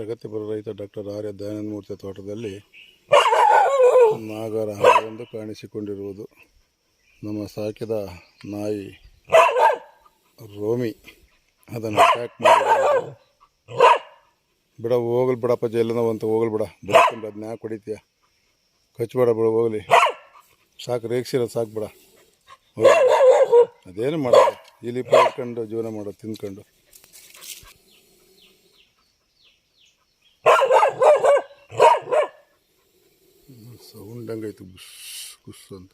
ಪ್ರಗತಿಪರ ರೈತ ಡಾಕ್ಟರ್ ಆರ್ಯ ದಯಾನಂದ ಮೂರ್ತಿ ತೋಟದಲ್ಲಿ ನಾಗರ ಒಂದು ಕಾಣಿಸಿಕೊಂಡಿರುವುದು. ನಮ್ಮ ಸಾಕಿದ ನಾಯಿ ರೋಮಿ ಅದನ್ನು ಅಟ್ಯಾಕ್ ಮಾಡಿರೋದು. ಬಿಡ ಹೋಗಲಿ ಬಿಡಪ್ಪ, ಜೈಲನ ಅಂತ ಹೋಗಲಿ ಬಿಡ, ಬಿಡ್ಕೊಂಡು ಅದನ್ನ ಯಾಕೆ ಹೊಡಿತೀಯ, ಕಚ್ಬೇಡ ಬಿಡ, ಹೋಗಲಿ ಸಾಕು, ರೇಗಿಸಿರೋದು ಸಾಕು ಬಿಡ, ಅದೇನು ಮಾಡೋದು, ಇಲ್ಲಿ ಇಟ್ಕೊಂಡು ಜೀವನ ಮಾಡೋದು ತಿಂದ್ಕೊಂಡು. ಸೌಂಡ್ ಹಂಗಾಯ್ತು, ಬುಸ್ ಬುಸ್ ಅಂತ.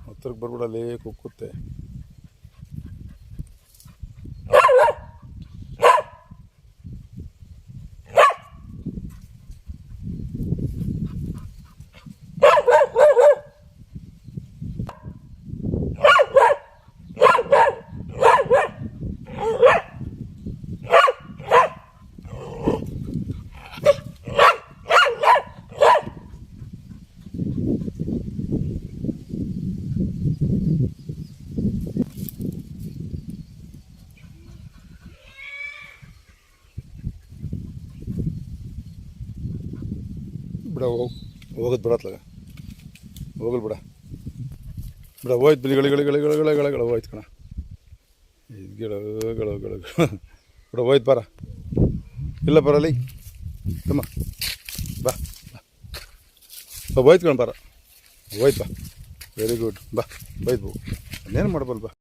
ಹತ್ರಕ್ಕೆ ಬರ್ಬಿಡಲೇ, ಕುಕ್ಕುತ್ತೆ. ಬಿಡ, ಹೋಗೋದು ಬಿಡತ್ಲಾಗ, ಹೋಗಲ್ ಬಿಡ ಬಿಡ, ಹೋಯ್ತು ಬಿಲಿಗಳಿಗಳಿಗಳಿಗಳಿಗಳಿಗಳ ಹೋಯ್ತು ಕಣ, ಇದು ಗಿಡಗಳು ಬಿಡ, ಹೋಯ್ತು ಬಾರ, ಇಲ್ಲ ಬರಲಿ ತಮ್ಮ, ಬಾ ಬಾ ಹೋಯ್ತು ಕಣ, ಬಾರ ಹೋಯ್ತು ಬಾ, ವೆರಿ ಗುಡ್, ಬಾ ಹೋಯ್ತು ಬಾ, ಅದೇನು ಮಾಡ್ಬಲ್ ಬಾ.